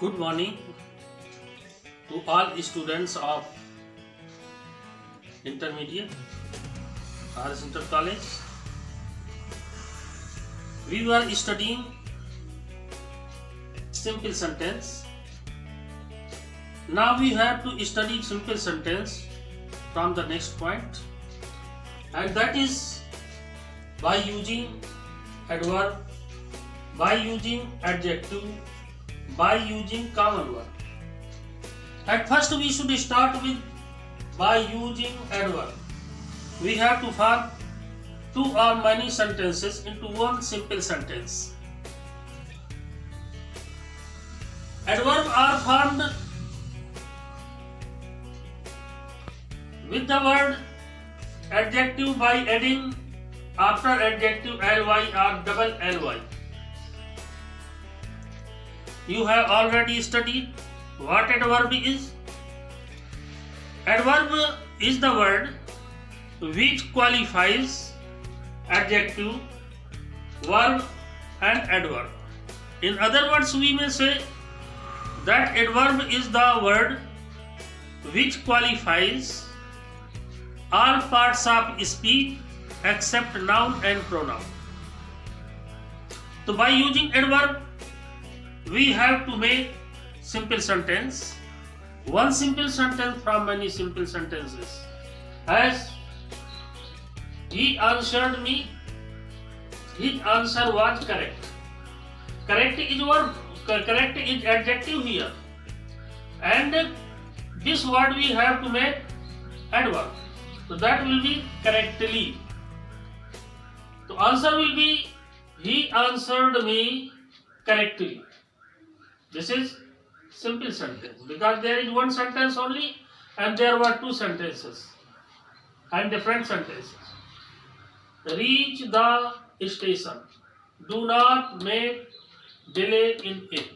Good morning to all students of intermediate RS Inter College. We were studying simple sentence. Now we have to study simple sentence from the next point, and that is by using adverb, by using adjective, by using common word. At first we should start with by using adverb. We have to form two or many sentences into one simple sentence. Adverbs are formed with the word adjective by adding after adjective ly or double ly. You have already studied what adverb is. Adverb is the word which qualifies adjective, verb and adverb. In other words, we may say that adverb is the word which qualifies all parts of speech except noun and pronoun. So by using adverb, we have to make simple sentence, one simple sentence from many simple sentences. As he answered me, his answer was correct. Correct is verb, correct is adjective here, and this word we have to make adverb. So that will be correctly. So answer will be he answered me correctly. This is simple sentence because there is one sentence only and there were two sentences and different sentences. Reach the station. Do not make delay in it.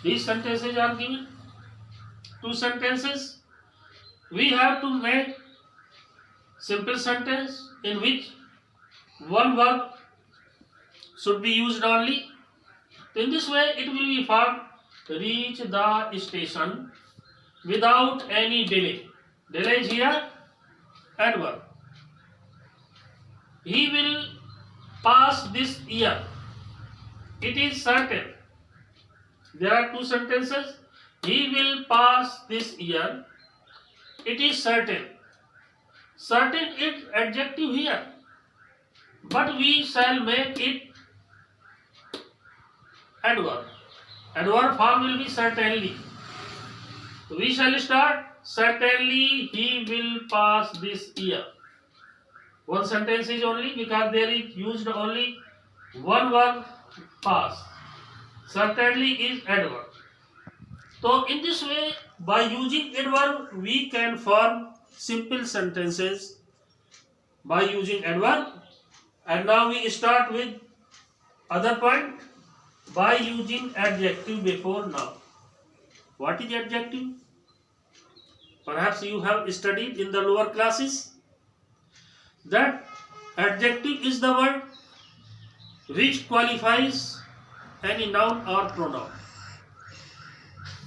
These sentences are given. Two sentences. We have to make simple sentence in which one verb should be used only. In this way, it will be formed reach the station without any delay. Delay is here adverb. He will pass this year. It is certain. There are two sentences. He will pass this year. It is certain. Certain is adjective here, but we shall make it adverb. Adverb form will be certainly. We shall start certainly he will pass this year. One sentence is only because there is used only one verb pass. Certainly is adverb. So in this way, by using adverb, we can form simple sentences by using adverb. And now we start with other point. By using adjective before noun. What is adjective? Perhaps you have studied in the lower classes that adjective is the word which qualifies any noun or pronoun.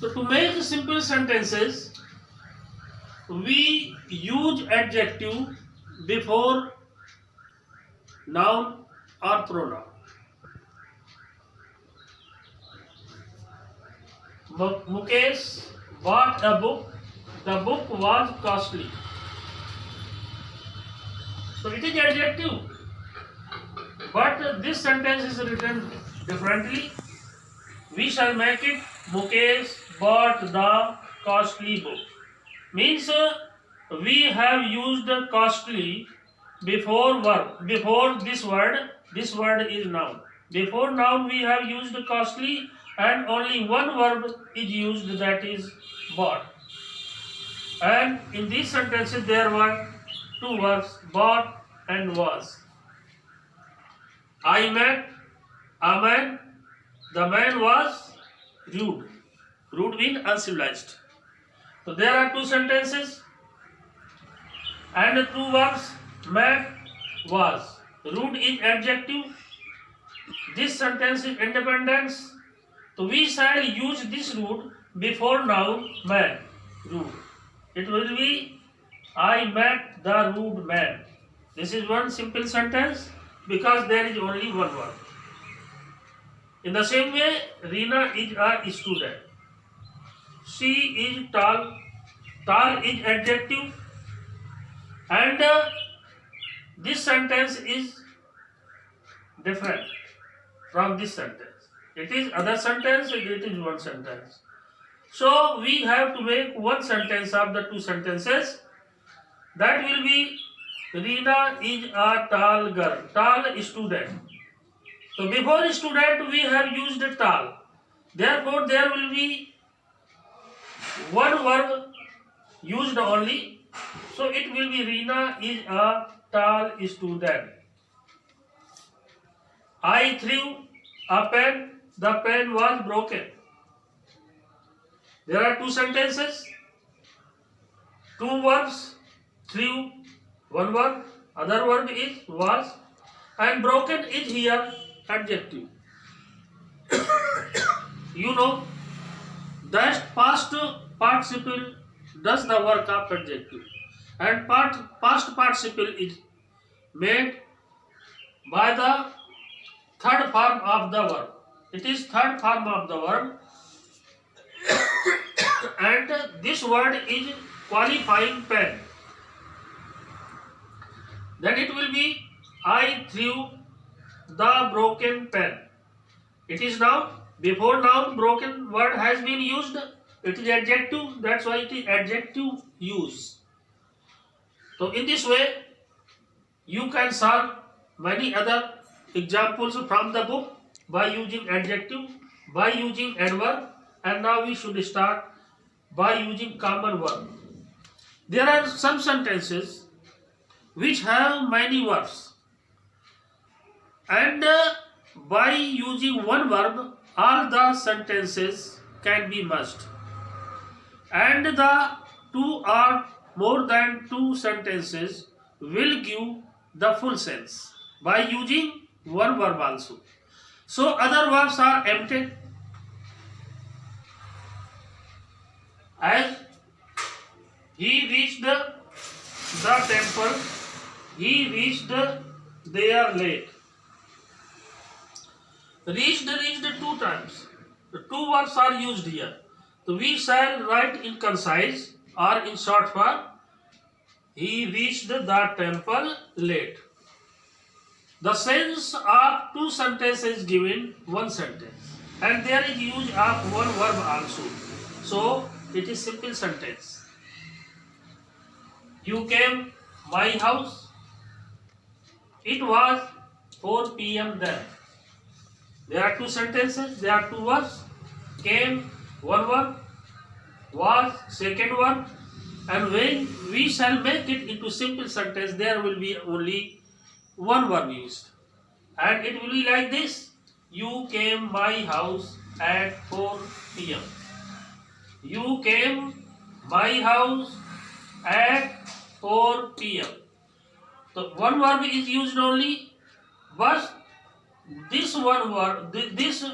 So to make simple sentences, we use adjective before noun or pronoun. Mukesh bought a book. The book was costly. So it is adjective. But this sentence is written differently. We shall make it Mukesh bought the costly book. Means we have used costly before verb. Before this word is noun. Before noun we have used costly. And only one verb is used, that is bought. And in these sentences there were two verbs, bought and was. I met a man. The man was rude. Rude means uncivilized. So there are two sentences and two verbs, met, was. Rude is adjective. This sentence is independent So we shall use this root before noun man. Root. It will be I met the rude man. This is one simple sentence because there is only one word. In the same way, Reena is a student. She is tall. Tall is adjective. And this sentence is different from this sentence. It is other sentence, it is one sentence. So we have to make one sentence of the two sentences. That will be Reena is a tall girl, tall student. So before student we have used tall. Therefore there will be one verb used only. So it will be Reena is a tall student. I threw a pen, the pen was broken. There are two sentences, two verbs, threw, one verb, other verb is was, and broken is here adjective. You know that past participle does the work of adjective, and past participle is made by the third form of the verb. It is third form of the verb, and this word is qualifying pen. Then it will be I threw the broken pen. It is noun. Before noun, broken word has been used. It is adjective. That's why it is adjective use. So in this way, you can solve many other examples from the book by using adjective, by using adverb, and now we should start by using common verb. There are some sentences which have many verbs, and by using one verb all the sentences can be merged, and the two or more than two sentences will give the full sense by using one verb also. So other verbs are empty, as he reached the temple, he reached there late. Reached two times. The two verbs are used here. So we shall write in concise or in short form. He reached the temple late. The sense of two sentences given one sentence, and there is use of one verb also. So it is simple sentence. You came my house. It was 4 p.m. then. There are two sentences, there are two verbs. Came, one verb. Was, second verb. And when we shall make it into simple sentence, there will be only one verb used. And it will be like this. You came my house at 4 p.m. You came my house at 4 p.m. So one verb is used only, but this one word, this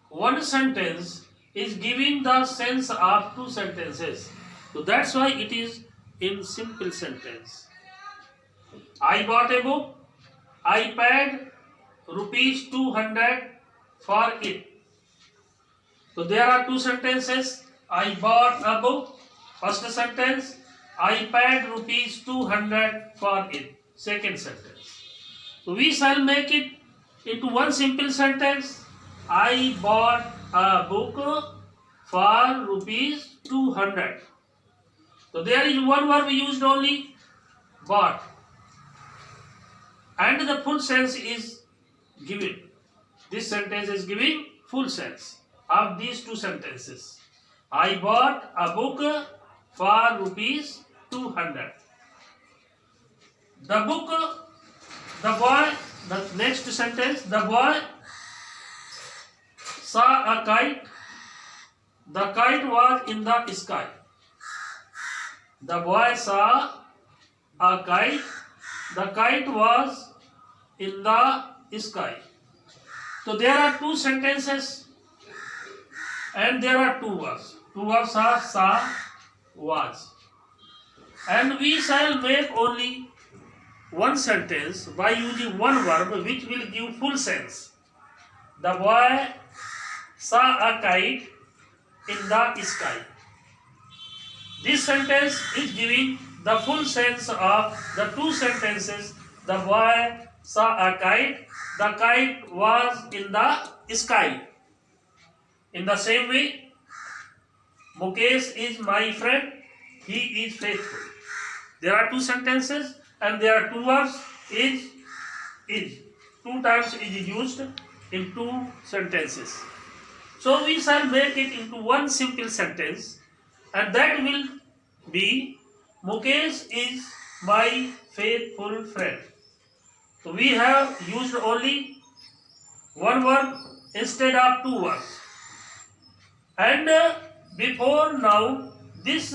one sentence is giving the sense of two sentences. So that's why it is in simple sentence. I bought a book. I paid rupees 200 for it. So there are two sentences. I bought a book. First sentence. I paid rupees 200 for it. Second sentence. So we shall make it into one simple sentence. I bought a book for rupees 200. So there is one verb used only, bought, and the full sense is given. This sentence is giving full sense of these two sentences. I bought a book for rupees 200. The book, the boy, the next sentence, the boy saw a kite. The kite was in the sky. The boy saw a kite. The kite was in the sky. So there are two sentences. and there are two verbs. Two verbs are sa, was. And we shall make only one sentence by using one verb which will give full sense. The boy saw a kite in the sky. This sentence is giving the full sense of the two sentences. The boy saw a kite. The kite was in the sky. In the same way, Mukesh is my friend. He is faithful. There are two sentences and there are two verbs. Is. Two times is used in two sentences. So we shall make it into one simple sentence, and that will be Mukesh is my faithful friend. So we have used only one verb instead of two verbs. And before now, this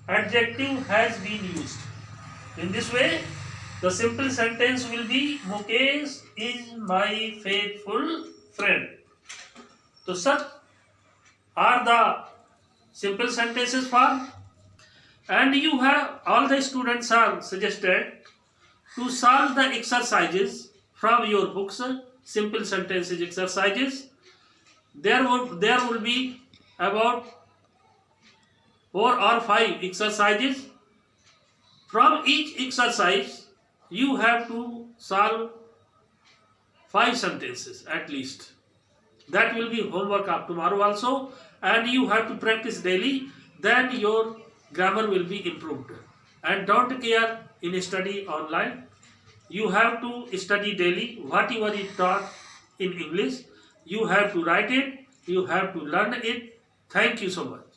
adjective has been used. In this way, the simple sentence will be Mukesh is my faithful friend. So such are the simple sentences formed, and you have all the students are suggested to solve the exercises from your books, simple sentences exercises. There will be about 4 or 5 exercises. From each exercise, you have to solve 5 sentences at least. That will be homework of tomorrow also, and you have to practice daily. Then your grammar will be improved. And don't care in study online. You have to study daily whatever is taught in English. You have to write it. You have to learn it. Thank you so much.